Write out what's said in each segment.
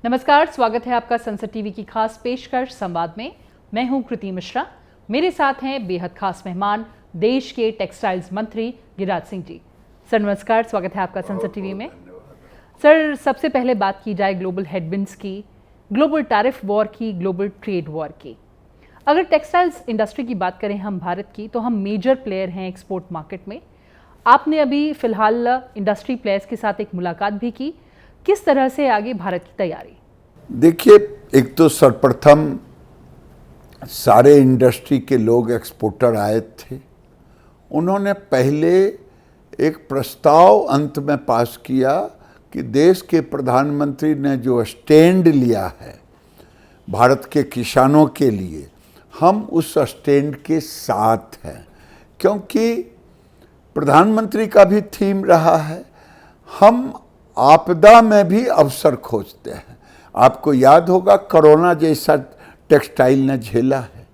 नमस्कार, स्वागत है आपका संसद टीवी की खास पेशकश संवाद में। मैं हूं कृति मिश्रा। मेरे साथ हैं बेहद खास मेहमान, देश के टेक्सटाइल्स मंत्री गिरिराज सिंह जी। सर नमस्कार, स्वागत है आपका संसद टीवी में। सर, सबसे पहले बात की जाए ग्लोबल हेडविंड्स की, ग्लोबल टैरिफ वॉर की, ग्लोबल ट्रेड वॉर की। अगर टेक्सटाइल्स इंडस्ट्री की बात करें हम भारत की, तो हम मेजर प्लेयर हैं एक्सपोर्ट मार्केट में। आपने अभी फिलहाल इंडस्ट्री प्लेयर्स के साथ एक मुलाकात भी की। किस तरह से आगे भारत की तैयारी? देखिए, एक तो सर्वप्रथम सारे इंडस्ट्री के लोग एक्सपोर्टर आए थे। उन्होंने पहले एक प्रस्ताव अंत में पास किया कि देश के प्रधानमंत्री ने जो स्टैंड लिया है भारत के किसानों के लिए, हम उस स्टैंड के साथ हैं। क्योंकि प्रधानमंत्री का भी थीम रहा है, हम आपदा में भी अवसर खोजते हैं। आपको याद होगा कोरोना जैसा टेक्सटाइल ने झेला है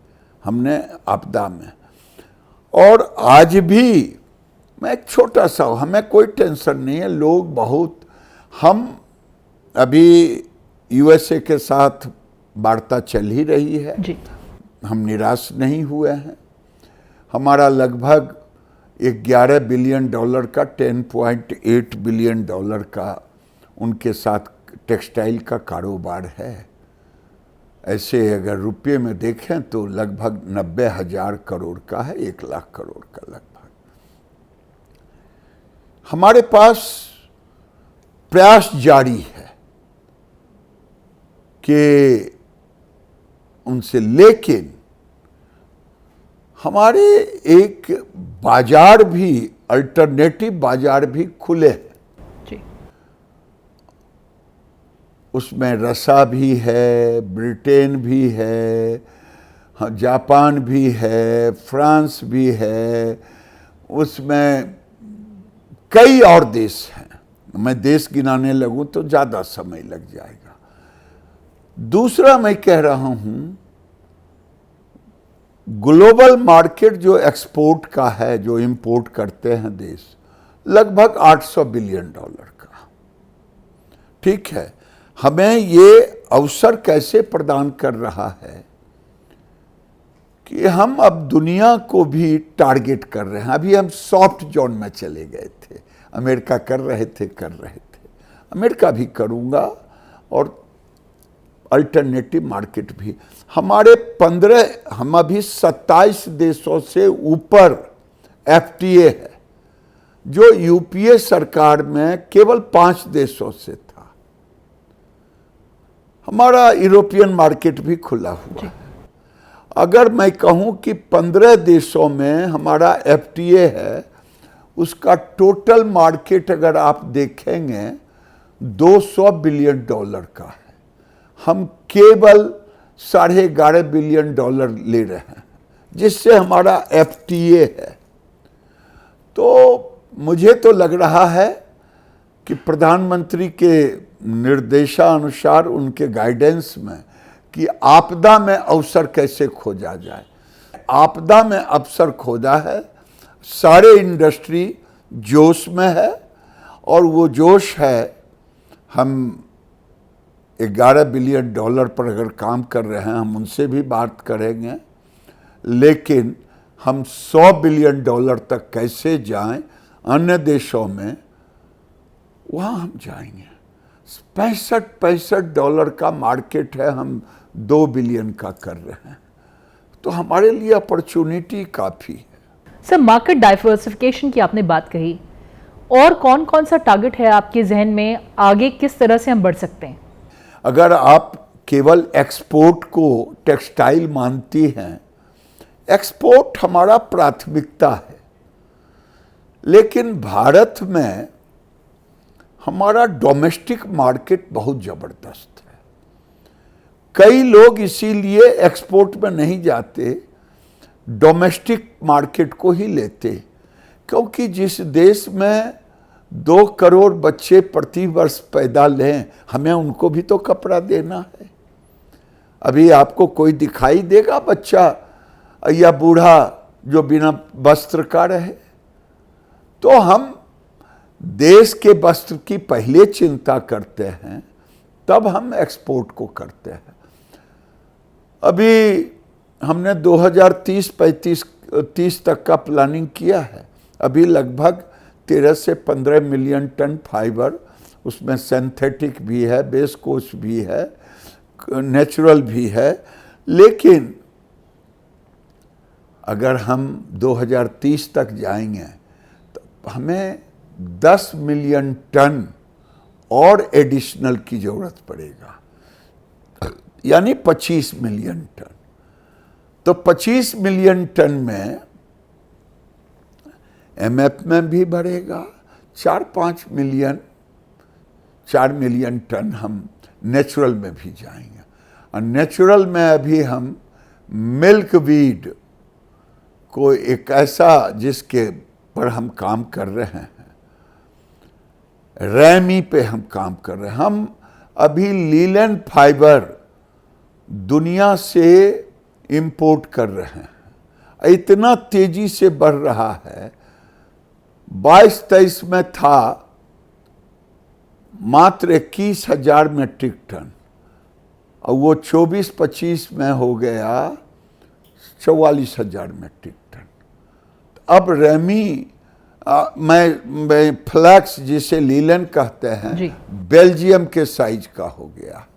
हमने आपदा में, और आज भी मैं एक छोटा सा, हमें कोई टेंशन नहीं है। लोग बहुत, हम अभी यूएसए के साथ वार्ता चल ही रही है जी। हम निराश नहीं हुए हैं। हमारा लगभग 11 बिलियन डॉलर का 10.8 बिलियन डॉलर का उनके साथ टेक्सटाइल का कारोबार है। ऐसे अगर रुपये में देखें तो लगभग 90,000 करोड़ का है, 1 लाख करोड़ का लगभग। हमारे पास प्रयास जारी है कि उनसे, लेकिन हमारे एक बाजार भी, अल्टरनेटिव बाजार भी खुले हैं। जी। उसमें रसा भी है, ब्रिटेन भी है, जापान भी है, फ्रांस भी है, उसमें कई और देश हैं। मैं देश गिनाने लगूं तो ज़्यादा समय लग जाएगा। दूसरा मैं कह रहा हूं, ग्लोबल मार्केट जो एक्सपोर्ट का है, जो इंपोर्ट करते हैं देश, लगभग 800 बिलियन डॉलर का। ठीक है, हमें ये अवसर कैसे प्रदान कर रहा है कि हम अब दुनिया को भी टारगेट कर रहे हैं। अभी हम सॉफ्ट जोन में चले गए थे, अमेरिका कर रहे थे, अमेरिका भी करूँगा, और अल्टरनेटिव मार्केट भी। हमारे 15, हम अभी 27 देशों से ऊपर एफटीए है, जो यूपीए सरकार में केवल 5 देशों से था। हमारा यूरोपियन मार्केट भी खुला हुआ है। अगर मैं कहूं कि 15 देशों में हमारा एफटीए है, उसका टोटल मार्केट अगर आप देखेंगे 200 बिलियन डॉलर का है। हम केवल 11.5 बिलियन डॉलर ले रहे हैं, जिससे हमारा एफटीए है। तो मुझे तो लग रहा है कि प्रधानमंत्री के निर्देशानुसार, उनके गाइडेंस में, कि आपदा में अवसर कैसे खोजा जाए। आपदा में अवसर खोजा है, सारे इंडस्ट्री जोश में है, और वो जोश है, हम 11 बिलियन डॉलर पर अगर काम कर रहे हैं, हम उनसे भी बात करेंगे, लेकिन हम 100 बिलियन डॉलर तक कैसे जाएं अन्य देशों में, वहाँ हम जाएंगे। 65 डॉलर का मार्केट है, हम 2 बिलियन का कर रहे हैं, तो हमारे लिए अपॉर्चुनिटी काफ़ी है। सर, मार्केट डाइवर्सिफिकेशन की आपने बात कही, और कौन कौन सा टारगेट है आपके जहन में? आगे किस तरह से हम बढ़ सकते हैं? अगर आप केवल एक्सपोर्ट को टेक्सटाइल मानती हैं, एक्सपोर्ट हमारा प्राथमिकता है, लेकिन भारत में हमारा डोमेस्टिक मार्केट बहुत ज़बरदस्त है। कई लोग इसीलिए एक्सपोर्ट में नहीं जाते, डोमेस्टिक मार्केट को ही लेते, क्योंकि जिस देश में 2 करोड़ बच्चे प्रति वर्ष पैदा लें, हमें उनको भी तो कपड़ा देना है। अभी आपको कोई दिखाई देगा बच्चा या बूढ़ा जो बिना वस्त्र का रहे? तो हम देश के वस्त्र की पहले चिंता करते हैं, तब हम एक्सपोर्ट को करते हैं। अभी हमने 2030 तक का प्लानिंग किया है। अभी लगभग 13 से 15 मिलियन टन फाइबर, उसमें सिंथेटिक भी है, बेसकोस भी है, नेचुरल भी है। लेकिन अगर हम 2030 तक जाएंगे तो हमें 10 मिलियन टन और एडिशनल की जरूरत पड़ेगा, यानी 25 मिलियन टन। तो 25 मिलियन टन में एमएफ में भी बढ़ेगा, 4 मिलियन टन हम नेचुरल में भी जाएंगे। और नेचुरल में अभी हम मिल्क वीड को एक ऐसा जिसके पर हम काम कर रहे हैं, रैमी पे हम काम कर रहे हैं। हम अभी लीलन फाइबर दुनिया से इंपोर्ट कर रहे हैं, इतना तेजी से बढ़ रहा है। 22-23 में था मात्र 21,000 मेट्रिक टन, और वो 24-25 में हो गया 44,000 मेट्रिक टन। अब रेमी मैं फ्लैक्स जिसे लीलन कहते हैं, बेल्जियम के साइज का हो गया।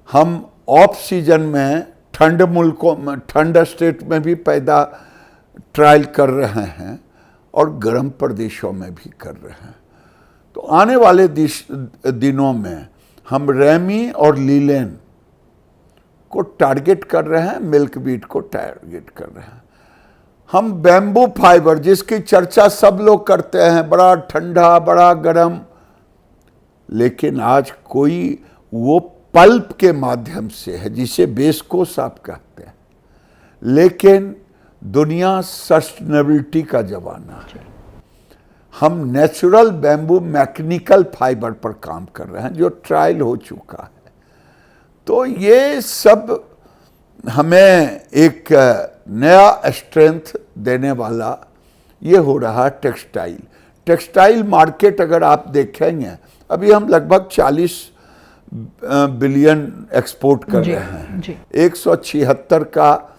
हम ऑफ सीजन में ठंड मुल्कों में, ठंड स्टेट में भी पैदा ट्रायल कर रहे हैं और गर्म प्रदेशों में भी कर रहे हैं। तो आने वाले दिनों में हम रेमी और लीलन को टारगेट कर रहे हैं, मिल्क वीट को टारगेट कर रहे हैं। हम बैम्बू फाइबर जिसकी चर्चा सब लोग करते हैं, बड़ा ठंडा, बड़ा गर्म, लेकिन आज कोई वो पल्प के माध्यम से है जिसे बेसकोस आप कहते हैं। लेकिन दुनिया सस्टेनेबिलिटी का जमाना है। हम नेचुरल बैम्बू मैकेनिकल फाइबर पर काम कर रहे हैं जो ट्रायल हो चुका है। तो ये सब हमें एक नया स्ट्रेंथ देने वाला ये हो रहा टेक्सटाइल। टेक्सटाइल मार्केट अगर आप देखेंगे, अभी हम लगभग 40 बिलियन एक्सपोर्ट कर रहे हैं। 176 का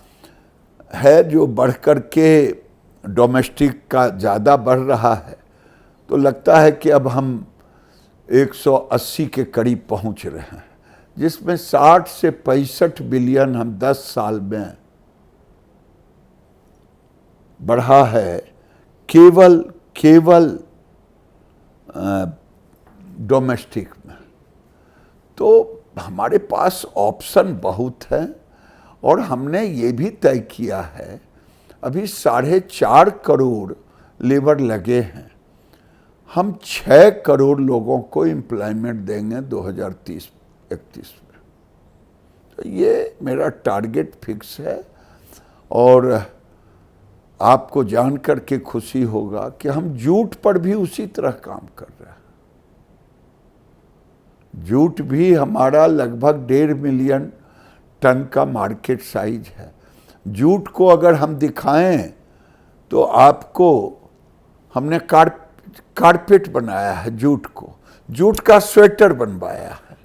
है जो बढ़कर के डोमेस्टिक का ज़्यादा बढ़ रहा है। तो लगता है कि अब हम 180 के करीब पहुंच रहे हैं, जिसमें 60 से 65 बिलियन हम 10 साल में बढ़ा है, केवल डोमेस्टिक में। तो हमारे पास ऑप्शन बहुत है और हमने ये भी तय किया है, अभी 4.5 करोड़ लेबर लगे हैं, हम 6 करोड़ लोगों को एम्प्लॉयमेंट देंगे 2030-31 में। तो ये मेरा टारगेट फिक्स है। और आपको जान करके खुशी होगा कि हम जूट पर भी उसी तरह काम कर रहे हैं। जूट भी हमारा लगभग 1.5 मिलियन टन का मार्केट साइज है। जूट को अगर हम दिखाएं तो आपको, हमने कारपेट बनाया है जूट को, जूट का स्वेटर बनवाया है।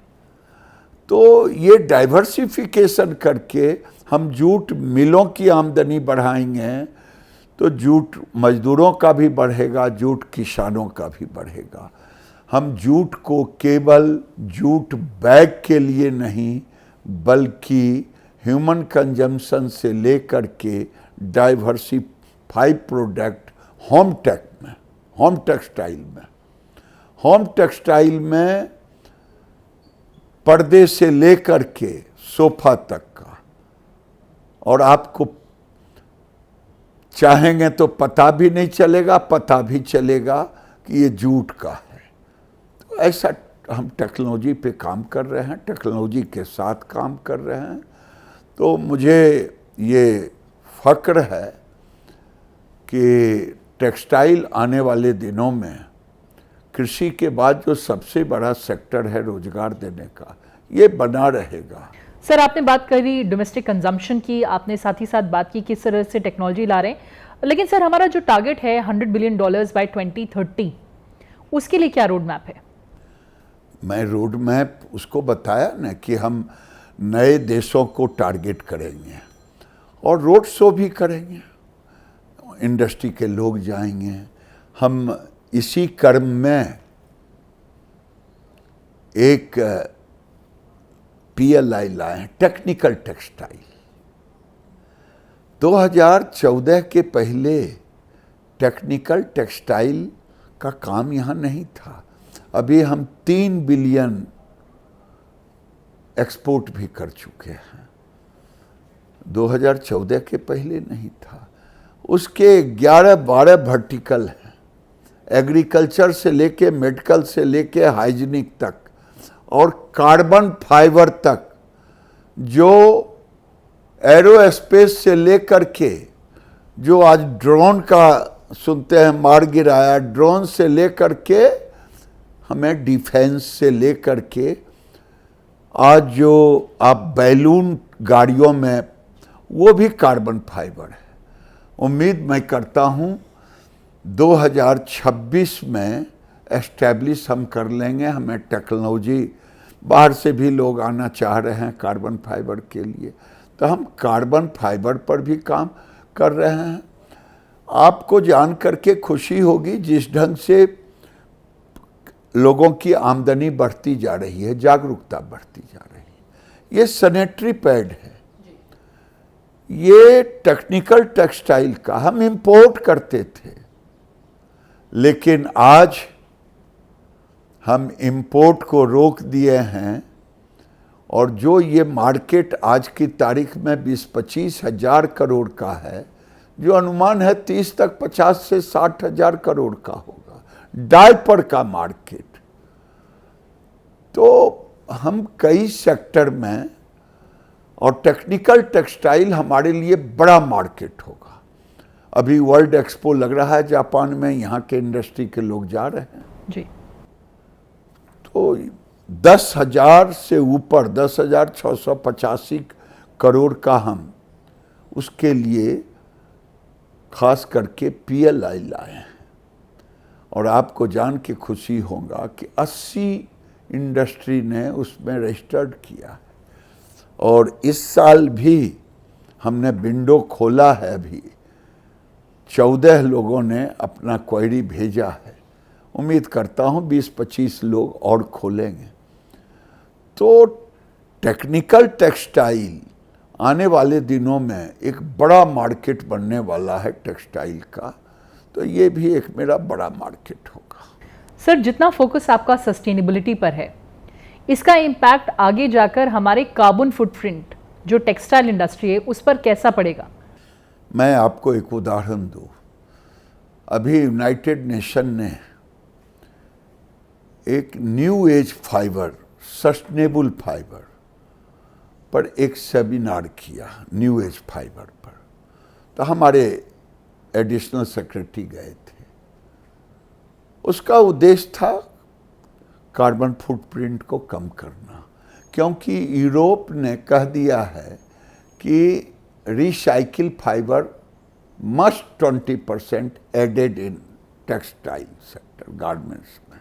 तो ये डाइवर्सिफिकेशन करके हम जूट मिलों की आमदनी बढ़ाएंगे तो जूट मजदूरों का भी बढ़ेगा, जूट किसानों का भी बढ़ेगा। हम जूट को केवल जूट बैग के लिए नहीं, बल्कि ह्यूमन कंजम्पशन से लेकर के डाइवर्सिफाई प्रोडक्ट होम टेक्सटाइल में पर्दे से लेकर के सोफा तक का, और आपको चाहेंगे तो पता भी नहीं चलेगा, पता भी चलेगा कि ये जूट का है। तो ऐसा हम टेक्नोलॉजी पे काम कर रहे हैं, टेक्नोलॉजी के साथ काम कर रहे हैं। तो मुझे ये फक्र है कि टेक्सटाइल आने वाले दिनों में कृषि के बाद जो सबसे बड़ा सेक्टर है रोजगार देने का, ये बना रहेगा। सर, आपने बात करी डोमेस्टिक कंजम्पशन की, आपने साथ ही साथ बात की किस तरह से टेक्नोलॉजी ला रहे हैं, लेकिन सर हमारा जो टारगेट है $100 बिलियन बाय 2030, उसके लिए क्या रोड मैप है? मैं रोड मैप उसको बताया ना कि हम नए देशों को टारगेट करेंगे और रोड शो भी करेंगे, इंडस्ट्री के लोग जाएंगे। हम इसी क्रम में एक PLI लाए हैं, टेक्निकल टेक्सटाइल। 2014 के पहले टेक्निकल टेक्सटाइल का काम यहाँ नहीं था। अभी हम 3 बिलियन एक्सपोर्ट भी कर चुके हैं, 2014 के पहले नहीं था। उसके 11-12 वर्टिकल हैं, एग्रीकल्चर से लेके मेडिकल से लेके हाइजीनिक तक और कार्बन फाइबर तक, जो एरोस्पेस से लेकर के जो आज ड्रोन का सुनते हैं मार गिराया, ड्रोन से लेकर के हमें डिफेंस से लेकर के आज जो आप बैलून गाड़ियों में, वो भी कार्बन फाइबर है। उम्मीद मैं करता हूँ 2026 में एस्टैब्लिश हम कर लेंगे। हमें टेक्नोलॉजी, बाहर से भी लोग आना चाह रहे हैं कार्बन फाइबर के लिए, तो हम कार्बन फाइबर पर भी काम कर रहे हैं। आपको जान करके खुशी होगी जिस ढंग से लोगों की आमदनी बढ़ती जा रही है, जागरूकता बढ़ती जा रही है। ये सैनिटरी पैड है, ये टेक्निकल टेक्सटाइल का हम इंपोर्ट करते थे, लेकिन आज हम इंपोर्ट को रोक दिए हैं। और जो ये मार्केट आज की तारीख में 20-25 हजार करोड़ का है, जो अनुमान है 30 तक 50 से 60 हजार करोड़ का होगा, डायपर का मार्केट। तो हम कई सेक्टर में, और टेक्निकल टेक्सटाइल हमारे लिए बड़ा मार्केट होगा। अभी वर्ल्ड एक्सपो लग रहा है जापान में, यहाँ के इंडस्ट्री के लोग जा रहे हैं जी। तो 10,000 से ऊपर 10,685 करोड़ का हम उसके लिए खास करके PLI लाए हैं। और आपको जान के खुशी होगा कि 80 इंडस्ट्री ने उसमें रजिस्टर्ड किया है। और इस साल भी हमने विंडो खोला है, अभी 14 लोगों ने अपना क्वेरी भेजा है। उम्मीद करता हूँ 20-25 लोग और खोलेंगे। तो टेक्निकल टेक्सटाइल आने वाले दिनों में एक बड़ा मार्केट बनने वाला है टेक्सटाइल का, तो ये भी एक मेरा बड़ा मार्केट होगा। सर, जितना फोकस आपका सस्टेनेबिलिटी पर है, इसका इम्पैक्ट आगे जाकर हमारे कार्बन फुटप्रिंट जो टेक्सटाइल इंडस्ट्री है उस पर कैसा पड़ेगा? मैं आपको एक उदाहरण दूं। अभी यूनाइटेड नेशन ने एक new age fibre, sustainable fibre पर एक सेमिनार किया, न्यू एज फाइबर पर। तो हमारे एडिशनल सेक्रेटरी गए थे। उसका उद्देश्य था कार्बन फुटप्रिंट को कम करना, क्योंकि यूरोप ने कह दिया है कि recycle fibre must 20% added in textile sector, garments में।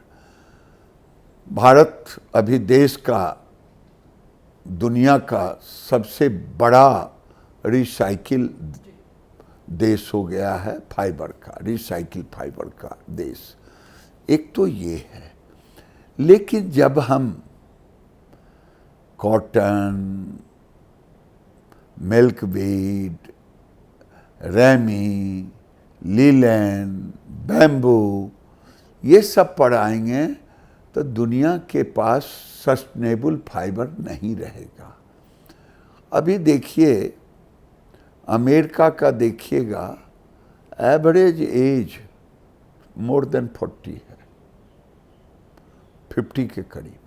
भारत अभी देश का, दुनिया का सबसे बड़ा रिसाइकिल देश हो गया है, फाइबर का, रिसाइकिल फाइबर का देश। एक तो ये है। लेकिन जब हम cotton, milkweed, ramie, linen, bamboo ये सब पढ़ाएंगे तो दुनिया के पास सस्टेनेबल फाइबर नहीं रहेगा। अभी देखिए अमेरिका का, देखिएगा एवरेज एज मोर देन 40 है, 50 के करीब।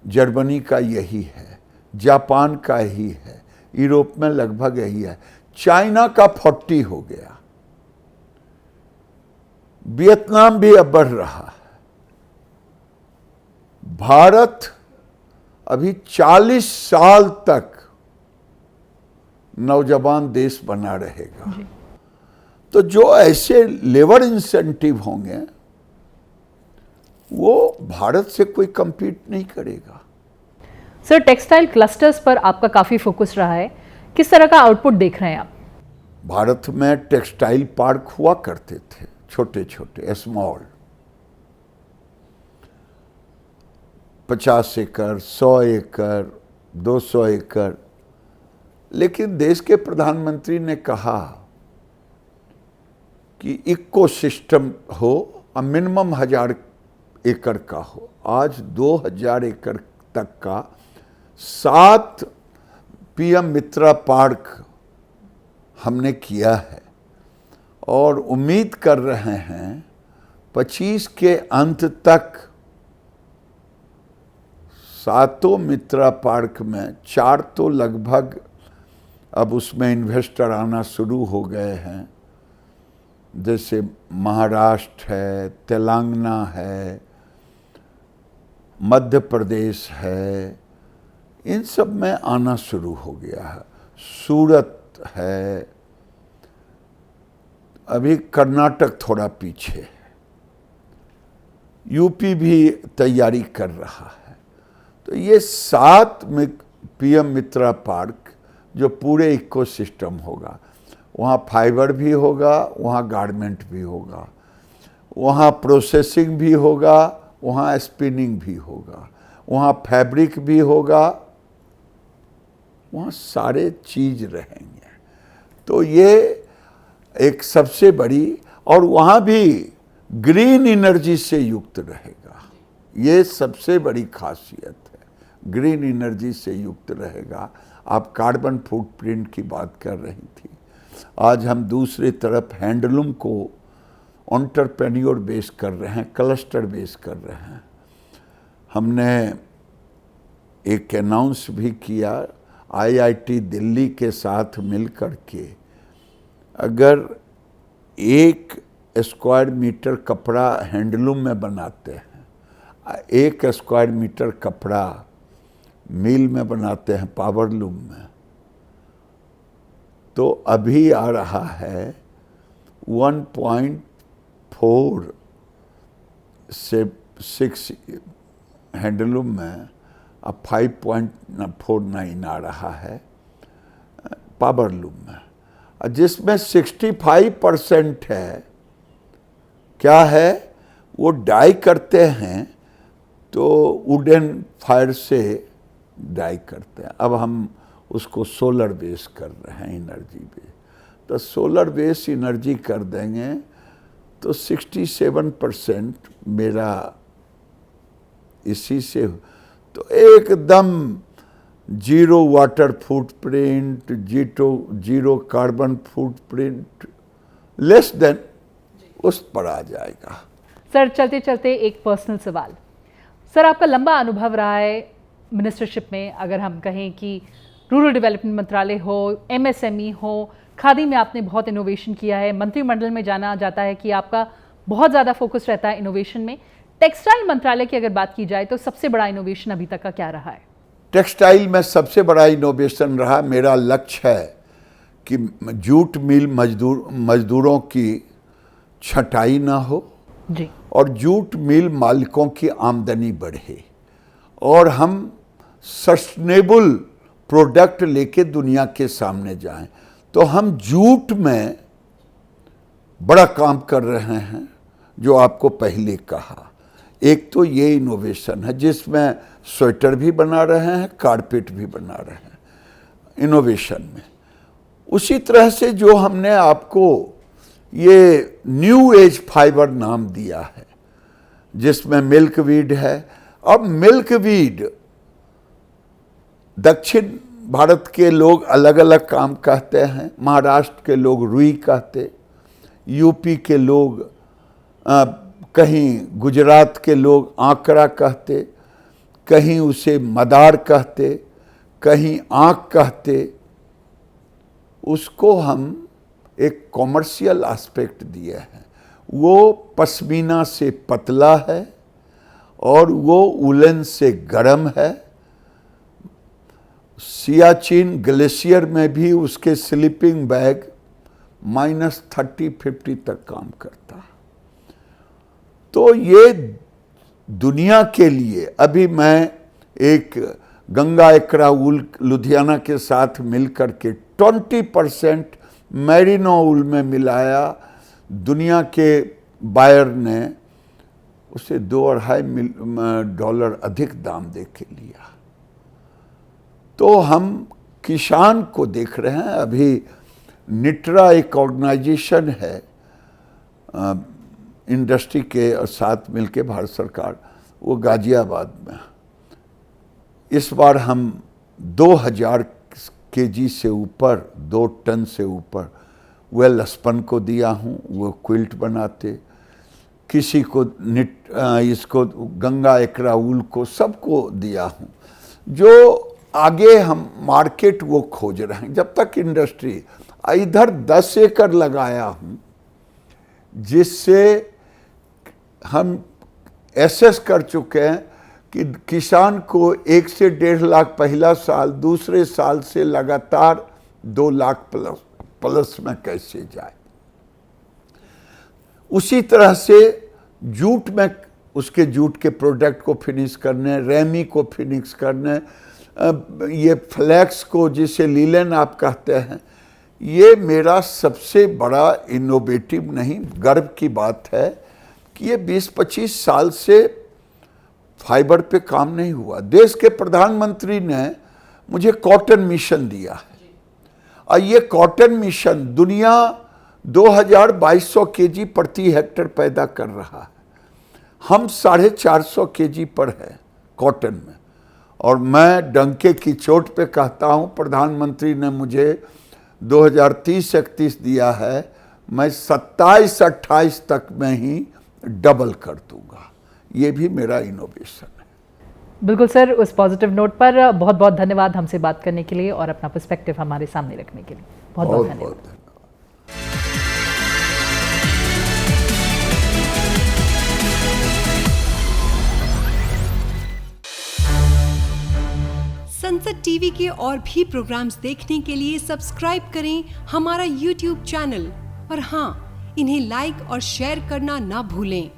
जर्मनी का यही है, जापान का ही है, यूरोप में लगभग यही है। चाइना का 40 हो गया, वियतनाम भी अब बढ़ रहा है। भारत अभी 40 साल तक नौजवान देश बना रहेगा। तो जो ऐसे लेबर इंसेंटिव होंगे वो भारत से कोई compete नहीं करेगा। सर, टेक्सटाइल क्लस्टर्स पर आपका काफ़ी फोकस रहा है, किस तरह का आउटपुट देख रहे हैं आप? भारत में टेक्सटाइल पार्क हुआ करते थे, छोटे छोटे, स्मॉल, 50 एकड़, 100 एकड़, 200 एकड़। लेकिन देश के प्रधानमंत्री ने कहा कि इकोसिस्टम हो और मिनिमम 1000 एकड़ का हो। आज 2000 एकड़ तक का 7 पीएम मित्रा पार्क हमने किया है और उम्मीद कर रहे हैं 25 के अंत तक 7 मित्रा पार्क में 4 तो लगभग अब उसमें इन्वेस्टर आना शुरू हो गए हैं, जैसे महाराष्ट्र है, तेलंगाना है, मध्य प्रदेश है, इन सब में आना शुरू हो गया है। सूरत है, अभी कर्नाटक थोड़ा पीछे है, यूपी भी तैयारी कर रहा है। तो ये 7 पीएम मित्रा पार्क जो पूरे इकोसिस्टम होगा, वहाँ फाइबर भी होगा, वहाँ गारमेंट भी होगा, वहाँ प्रोसेसिंग भी होगा, वहाँ स्पिनिंग भी होगा, वहाँ फैब्रिक भी होगा, वहाँ सारे चीज रहेंगे। तो ये एक सबसे बड़ी, और वहाँ भी ग्रीन एनर्जी से युक्त रहेगा, ये सबसे बड़ी खासियत है। ग्रीन एनर्जी से युक्त रहेगा। आप कार्बन फुटप्रिंट की बात कर रही थी, आज हम दूसरी तरफ हैंडलूम को एंटरप्रेन्योर बेस कर रहे हैं, क्लस्टर बेस कर रहे हैं। हमने एक अनाउंस भी किया आईआईटी दिल्ली के साथ मिलकर के, अगर 1 स्क्वायर मीटर कपड़ा हैंडलूम में बनाते हैं, 1 स्क्वायर मीटर कपड़ा मिल में बनाते हैं पावरलूम में, तो अभी आ रहा है 1.4 से 6 हैंडलूम में, अब 5.49 आ रहा है पावरलूम में, जिसमें 65% है, क्या है, वो डाई करते हैं तो वुडन फायर से डाई करते हैं। अब हम उसको सोलर बेस कर रहे हैं एनर्जी पे, तो सोलर बेस एनर्जी कर देंगे तो 67% मेरा इसी से, तो एकदम zero water footprint, zero carbon footprint, less than उस पर आ जाएगा। सर, चलते चलते एक पर्सनल सवाल। सर, आपका लंबा अनुभव रहा है मिनिस्टरशिप में, अगर हम कहें कि रूरल डेवलपमेंट मंत्रालय हो, एमएसएमई हो, खादी में आपने बहुत इनोवेशन किया है, मंत्रिमंडल में जाना जाता है कि आपका बहुत ज़्यादा फोकस रहता है इनोवेशन में। टेक्सटाइल मंत्रालय की अगर बात की जाए तो सबसे बड़ा इनोवेशन अभी तक का क्या रहा है? टेक्सटाइल में सबसे बड़ा इनोवेशन रहा, मेरा लक्ष्य है कि जूट मिल मजदूरों की छटाई ना हो जी, और जूट मिल मालिकों की आमदनी बढ़े और हम सस्टेनेबल प्रोडक्ट लेके दुनिया के सामने जाएं। तो हम जूट में बड़ा काम कर रहे हैं, जो आपको पहले कहा। एक तो ये इनोवेशन है जिसमें स्वेटर भी बना रहे हैं, कारपेट भी बना रहे हैं इनोवेशन में। उसी तरह से जो हमने आपको ये न्यू एज फाइबर नाम दिया है, जिसमें मिल्कवीड है। अब मिल्कवीड दक्षिण भारत के लोग अलग अलग काम कहते हैं, महाराष्ट्र के लोग रुई कहते, यूपी के लोग कहीं गुजरात के लोग आंकड़ा कहते, कहीं उसे मदार कहते, कहीं आंक कहते। उसको हम एक कॉमर्शियल एस्पेक्ट दिए हैं। वो पश्मीना से पतला है और वो उलन से गर्म है। सियाचिन ग्लेशियर में भी उसके स्लीपिंग बैग -30-50 तक काम करता है। तो ये दुनिया के लिए, अभी मैं एक गंगा एकरा वूल लुधियाना के साथ मिलकर के 20% मैरिनो वूल में मिलाया, दुनिया के बायर ने उसे $2.5 अधिक दाम दे के लिया। तो हम किसान को देख रहे हैं। अभी निट्रा एक ऑर्गेनाइजेशन है इंडस्ट्री के साथ मिलके भारत सरकार, वो गाजियाबाद में, इस बार हम 2000 kg से ऊपर, 2 टन से ऊपर वह लसपन को दिया हूँ, वो क्विल्ट बनाते, किसी को इसको गंगा एकरा वूल को सबको दिया हूँ। जो आगे हम मार्केट वो खोज रहे हैं। जब तक इंडस्ट्री, इधर 10 एकड़ लगाया हूँ जिससे हम एसेस कर चुके हैं कि किसान को 1 से 1.5 लाख पहला साल, दूसरे साल से लगातार 2 लाख प्लस में कैसे जाए। उसी तरह से जूट में, उसके जूट के प्रोडक्ट को फिनिश करने, रेमी को फिनिश करने, ये फ्लैक्स को जिसे लीलन आप कहते हैं, ये मेरा सबसे बड़ा इनोवेटिव, नहीं गर्व की बात है कि ये 20-25 साल से फाइबर पे काम नहीं हुआ। देश के प्रधानमंत्री ने मुझे कॉटन मिशन दिया है और ये कॉटन मिशन दुनिया 2200 kg प्रति हेक्टेयर पैदा कर रहा है, हम 450 kg पर है कॉटन में। और मैं डंके की चोट पे कहता हूँ, प्रधानमंत्री ने मुझे 2030-31 दिया है, मैं 27-28 तक में ही डबल कर दूंगा। ये भी मेरा इनोवेशन है। बिल्कुल सर, उस पॉजिटिव नोट पर बहुत बहुत धन्यवाद हमसे बात करने के लिए और अपना पर्सपेक्टिव हमारे सामने रखने के लिए। बहुत बहुत धन्यवाद। संसद टीवी के और भी प्रोग्राम्स देखने के लिए सब्सक्राइब करें हमारा YouTube चैनल और हाँ, इन्हें लाइक और शेयर करना ना भूलें।